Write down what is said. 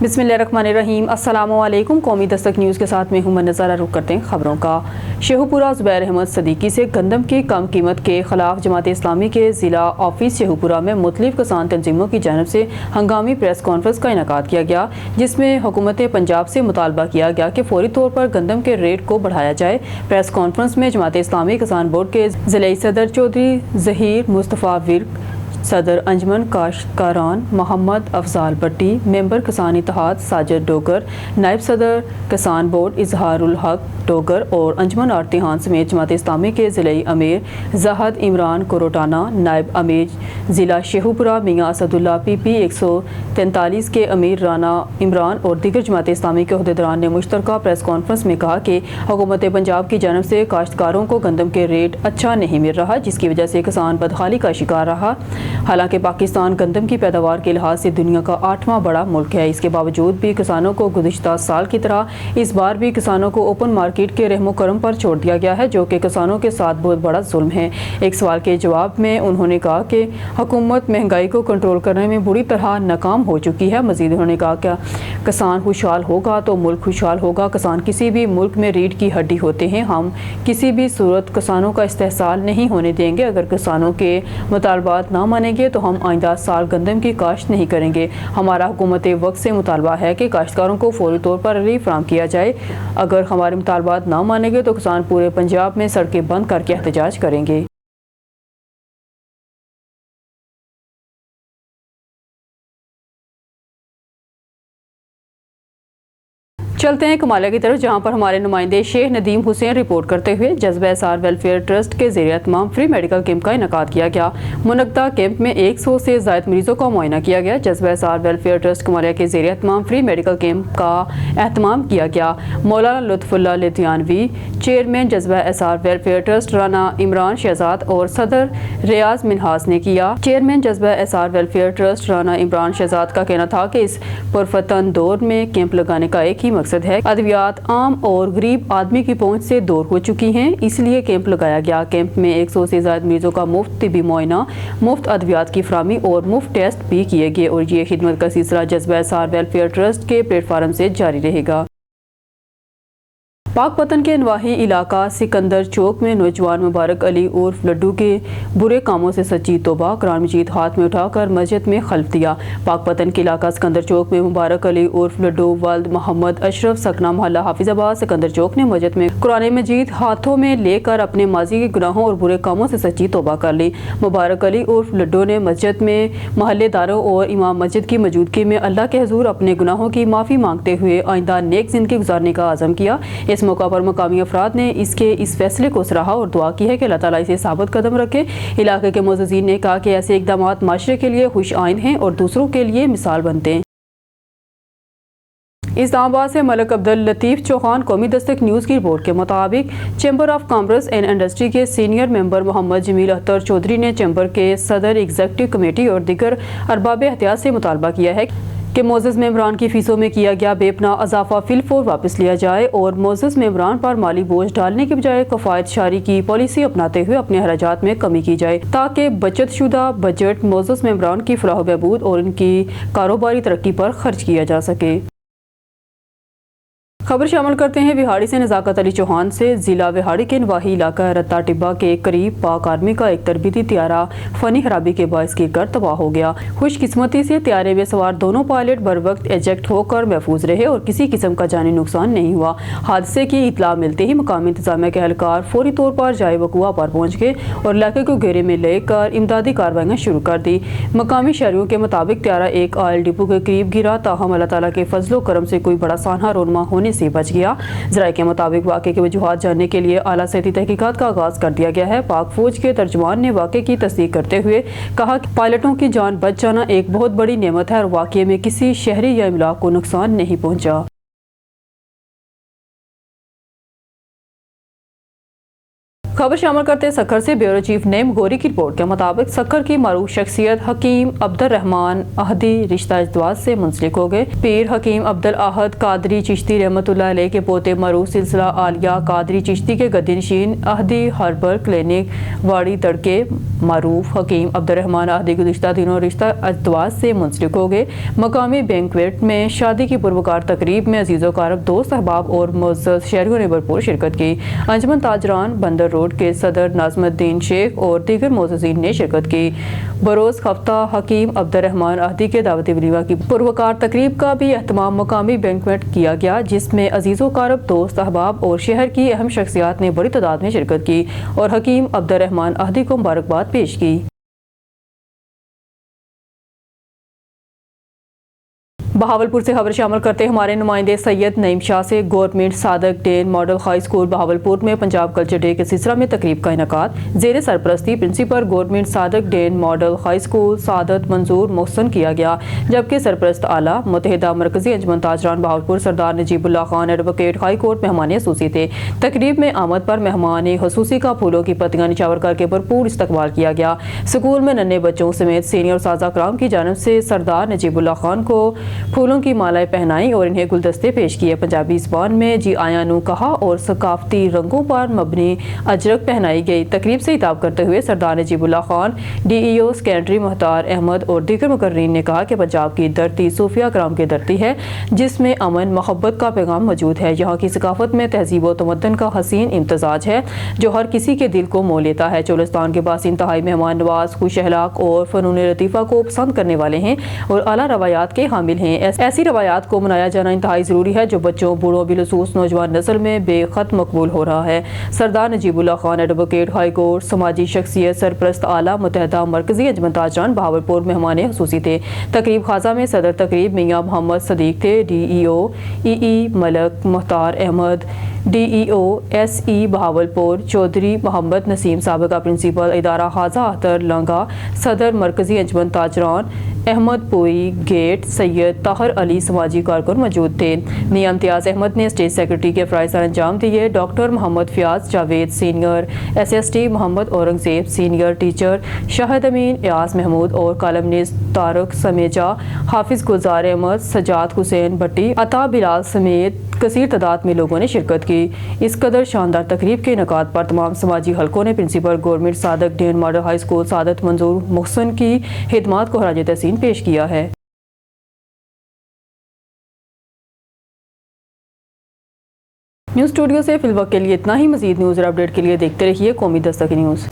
बिस्मिल्लाहिर्रहमानिर्रहीम। अस्सलाम वालेकुम। कौमी दस्तक न्यूज़ के साथ मैं हूं नज़ारा। रुख करते हैं खबरों का। शेखुपुरा ज़ुबैर अहमद सदीकी से गंदम की कम कीमत के खिलाफ जमात इस्लामी के ज़िला ऑफिस शेखुपुरा में मुख्तलिफ किसान तंजीमों की जानिब से हंगामी प्रेस कॉन्फ्रेंस का इनेकाद किया गया, जिसमें हुकूमत पंजाब से मुतालबा किया गया कि फौरी तौर पर गंदम के रेट को बढ़ाया जाए। प्रेस कॉन्फ्रेंस में जमात इस्लामी किसान बोर्ड के ज़िलाई सदर चौधरी ज़हीर मुस्तफ़ा विर्क, सदर अंजमन काश्तकारान मोहम्मद अफजाल भट्टी, मेंबर किसान इत्तेहाद साजिद डोगर, नायब सदर किसान बोर्ड इजहारुल हक डोगर और अंजमन आरतीहान समेत जमात इस्लामी के ज़िलाई अमीर जहद इमरान कोरोटाना, नायब अमीर ज़िला शेखुपुरा मियाँ असदुल्ला PP 143 के अमीर राना इमरान और दीगर जमात इस्लामी के अहदेदारान ने मुश्तरका प्रेस कॉन्फ्रेंस में कहा कि हुकूमत पंजाब की जानिब से काश्तकारों को गंदम के रेट अच्छा नहीं मिल रहा, जिसकी वजह से किसान बदहाली का शिकार रहा। हालांकि पाकिस्तान गंदम की पैदावार के लिहाज से दुनिया का 8वां बड़ा मुल्क है, इसके बावजूद भी किसानों को गुज़िश्ता साल की तरह इस बार भी किसानों को ओपन मार्केट के रहमो करम पर छोड़ दिया गया है, जो कि किसानों के साथ बहुत बड़ा जुल्म है। एक सवाल के जवाब में उन्होंने कहा कि हुकूमत महंगाई को कंट्रोल करने में बुरी तरह नाकाम हो चुकी है। मजीद उन्होंने कहा कि किसान खुशहाल होगा तो मुल्क खुशहाल होगा। किसान किसी भी मुल्क में रीढ़ की हड्डी होते हैं। हम किसी भी सूरत किसानों का इस्तेहसाल नहीं होने देंगे। अगर किसानों के मुतालबात ना मानेंगे तो हम आइंदा साल गंदम की काश्त नहीं करेंगे। हमारा हुकूमत वक्त से मुतालबा है कि काश्तकारों को फौरी तौर पर रिलीफ फराहम किया जाए। अगर हमारे मुतालबात ना मानेंगे तो किसान पूरे पंजाब में सड़कें बंद करके एहतजाज करेंगे। चलते हैं कमालिया की तरफ, जहां पर हमारे नुमाइंदे शेख नदीम हुसैन रिपोर्ट करते हुए जज्बा एहसार वेलफेयर ट्रस्ट के ज़रिए तमाम फ्री मेडिकल कैंप का इनेकाद किया गया। मुनक्दा कैंप में 100 से ज़ायद मरीजों का मुआयना किया गया। जज्बा एहसार वेलफेयर ट्रस्ट कमालिया के ज़रिए तमाम फ्री मेडिकल कैंप का एहतमाम किया गया। मौलाना लुत्फुल्लाह लुधियानवी, चेयरमैन जज्बा एहसार वेलफेयर ट्रस्ट राना इमरान शहजाद और सदर रियाज मिनहास ने किया। चेयरमैन जज्बा एहसार वेलफेयर ट्रस्ट राना इमरान शहजाद का कहना था कि इस पुरफतन दौर में कैंप लगाने का एक ही मकसद है। अद्वियात आम और गरीब आदमी की पहुंच से दूर हो चुकी हैं, इसलिए कैंप लगाया गया। कैंप में 100 से ज्यादा मरीजों का मुफ्त तिबी मुआयना, मुफ्त अद्वियात की फराहमी और मुफ्त टेस्ट भी किए गए और ये खिदमत का सिलसिला जज्बा एहसार वेलफेयर ट्रस्ट के प्लेटफार्म से जारी रहेगा। पाकपतन के नवाही इलाका सिकंदर चौक में नौजवान मुबारक अली उर्फ लड्डू के बुरे कामों से सच्ची तौबा, कुरान मजीद हाथ में उठाकर मस्जिद में खल्फ दिया। पाकपतन के इलाका सिकंदर चौक में मुबारक अली उर्फ लड्डू वल्द मोहम्मद अशरफ सकना मोहल्ला हाफिजाबाद सिकंदर चौक ने मस्जिद में कुरान मजीद हाथों में लेकर अपने माजी के गुनाहों और बुरे कामों से सच्ची तौबा कर ली। मुबारक अली उर्फ लड्डू ने मस्जिद में महल्लेदारों और इमाम मस्जिद की मौजूदगी में अल्लाह के हुजूर अपने गुनाहों की माफ़ी मांगते हुए आइंदा नेक जिंदगी गुजारने का आज़म किया। इस मौका पर मकामी अफराद ने इस फैसले को सराहा और दुआ की है कि अल्लाह ताला इसे साबित कदम रखे। इलाके के मुअज़्ज़िज़ीन ने कहा कि ऐसे इक़दामात माशरे के लिए खुश आइंद हैं और दूसरों के लिए मिसाल बनते हैं। इस्लामाबाद से मलिक अब्दुल लतीफ़ चौहान। कौमी दस्तक न्यूज़ की रिपोर्ट के मुताबिक chamber of commerce and industry के सीनियर मेंबर मोहम्मद जमील अख्तर चौधरी ने चैम्बर के सदर एग्जीक्यूटिव कमेटी और दीगर अरबाब एहतियात से मुतालबा किया है कि मोअज़्ज़ज़ मेंबरान की फ़ीसों में किया गया बेपना इजाफा फिलफौर वापस लिया जाए और मोअज़्ज़ज़ मेंबरान पर माली बोझ डालने के बजाय कफ़ायत शारी की पॉलिसी अपनाते हुए अपने अखराजात में कमी की जाए, ताकि बचत शुदा बजट मोअज़्ज़ज़ मेंबरान की फलाह व बहबूद और उनकी कारोबारी तरक्की पर खर्च किया जा सके। खबर शामिल करते हैं विहाड़ी से। नज़ाकत अली चौहान से ज़िला विहाड़ी के नवाही इलाका रत्ता टिब्बा के करीब पाक आर्मी का एक तरबीती त्यारा फनी खराबी के बायस गिरकर तबाह हो गया। खुशकिस्मती से त्यारे में सवार दोनों पायलट बर वक्त एजेक्ट होकर महफूज रहे और किसी किस्म का जानी नुकसान नहीं हुआ। हादसे की इतला मिलते ही मकामी इंतजामिया के एहलकार फौरी तौर पर जाए वकुआ पर पहुँच गए और इलाके को घेरे में लेकर इमदादी कार्रवाइयाँ शुरू कर दी। मकामी शहरियों के मुताबिक त्यारा एक ऑयल डिपो के करीब गिरा, ताहम अल्लाह ताला के फजलो करम से कोई बड़ा सानहा रोनमा होने से बच गया। ज़राए के मुताबिक वाक़े की वजूहात जानने के लिए आला सतही तहकीकात का आगाज़ कर दिया गया है। पाक फौज के तर्जुमान ने वाक़े की तस्दीक करते हुए कहा कि पायलटों की जान बच जाना एक बहुत बड़ी नेमत है और वाक़े में किसी शहरी या इमलाक को नुकसान नहीं पहुँचा। खबर शामिल करते हैं सक्खर से। ब्यूरो चीफ नेम गोरी की रिपोर्ट के मुताबिक सक्खर की मारूफ शख्सियत हकीम अब्दुल रहमान अहदी रिश्ता इज़्दवाज से मुंसलिक हो गए। पीर हकीम अब्दुल अहद कादरी चिश्ती रहमतुल्लाह अलैह के पोते मारूफ सिलसिला आलिया कादरी चिश्ती के गद्दीनशीन अहदी हर्बल क्लिनिक वाड़ी तड़के मारूफ हकीम अब्दुल रहमान अहदी गुज़िश्ता दिनों रिश्ता इज़्दवाज से मुंसलिक हो गए। मकामी बैंक्वेट में शादी की पुरवकार तकरीब में अजीज़ो कारब, दोस्त अहबाब और मुअज़्ज़ज़ शहरियों ने भरपूर शिरकत की। अंजुमन ताजरान बंदर रोड के सदर नाज़मुद्दीन शेख और दीगर मोअज़्ज़ज़ीन ने शिरकत की। बरोज़ हफ्ता हकीम अब्दुल रहमान अहदी के दावती वलीमा की पुरवकार तकरीब का भी एहतमाम मकामी बैंक्वेट किया गया, जिसमें अजीज़ो कारब, दोस्त अहबाब और शहर की अहम शख्सियात ने बड़ी तादाद में शिरकत की और हकीम अब्दुल रहमान अहदी को मुबारकबाद पेश की। बहावलपुर से खबर शामिल करते हैं हमारे नुमाइंदे सैयद नईम शाह से। Government Sadiq Dane model high school Bahawalpur में पंजाब कल्चर डे के सिलसिला में तकरीब का इनेकाद ज़ेर सरपरस्ती principal government Sadiq Dane model high school Saadat Manzoor Mohsin किया गया, जबकि सरपरस्त आला मुत्तहिदा मरकजी अंजुमन ताजरान Bahawalpur Sardar Najibullah Khan advocate high court मेहमान खसूसी थे। तकरीब में आमद पर मेहमान खसूसी का फूलों की पत्तियां निछावर करके भरपूर इस्तकबाल किया गया। स्कूल में नन्हे बच्चों समेत सीनियर साजा कराम की जानब से सरदार नजीबुल्लाह खान को फूलों की मालाएं पहनाई और इन्हें गुलदस्ते पेश किए। पंजाबी ज़बान में जी आया नू कहा और सकाफती रंगों पर मबनी अजरक पहनाई गई। तकरीब से खिताब करते हुए सरदार नजीबुल्लाह खान, DEO सेकेंडरी मुख्तार अहमद और दीगर मुकर्रीन ने कहा कि पंजाब की धरती सूफिया कराम की धरती है, जिसमें अमन मोहब्बत का पैगाम मौजूद है। यहाँ की सकाफत में तहजीब व तमद्दुन का हसीन इम्तजाज है जो हर किसी के दिल को मोह लेता है। चोलिस्तान के पास इंतहाई मेहमान नवाज, खुश अखलाक और फ़नून लतीफ़ा को पसंद करने वाले हैं और आला रवायात के हामिल हैं। ऐसी रवायात को मनाया जाना इंतहाई ज़रूरी है जो बच्चों, बूढ़ों, बिलखसूस नौजवान नस्ल में बेखत मकबूल हो रहा है। Sardar Najibullah Khan advocate high court, समाजी शख्सियत, सरपरस्त आला मुत्तहिदा मरकजी अंजुमन ताजरान बहावलपुर मेहमान खसूसी थे। तकरीब खाजा में सदर तकरीब मियाँ मोहम्मद सदीक थे। DEO EE Malik Mukhtar Ahmad, DEO SE Bahawalpur Chaudhry Mohammad Naseem साबिका प्रिंसिपल इदारा हाजा अख्तर लंगा, सदर मरकजी अंजुमन ताजरान अहमद पोई गेट, सैयद ताहर अली समाजी कारकुन मौजूद थे। मियां इम्तियाज़ अहमद ने स्टेट सेक्रेटरी के फ़राइज़ सर अंजाम दिए। Doctor Mohammad Fayyaz Javed senior, SST Mohammad Aurangzeb senior teacher, Shahid Amin, यास महमूद और कालमनिस्ट तारक समेजा, हाफिज़ गुलजार अहमद, सजाद हुसैन भट्टी, अता बिलाल समेत कसीर तादाद में लोगों ने शिरकत की। इस कदर शानदार तकरीब के इनेकाद पर तमाम समाजी हलकों ने principal government Sadiq Dane model high school Saadat Manzoor Mohsin की खिदमात को खराज तहसीन पेश किया है। न्यूज़ स्टूडियो से फिलवक्त के लिए इतना ही। मज़ीद न्यूज़ और अपडेट के लिए देखते रहिए कौमी दस्तक न्यूज़।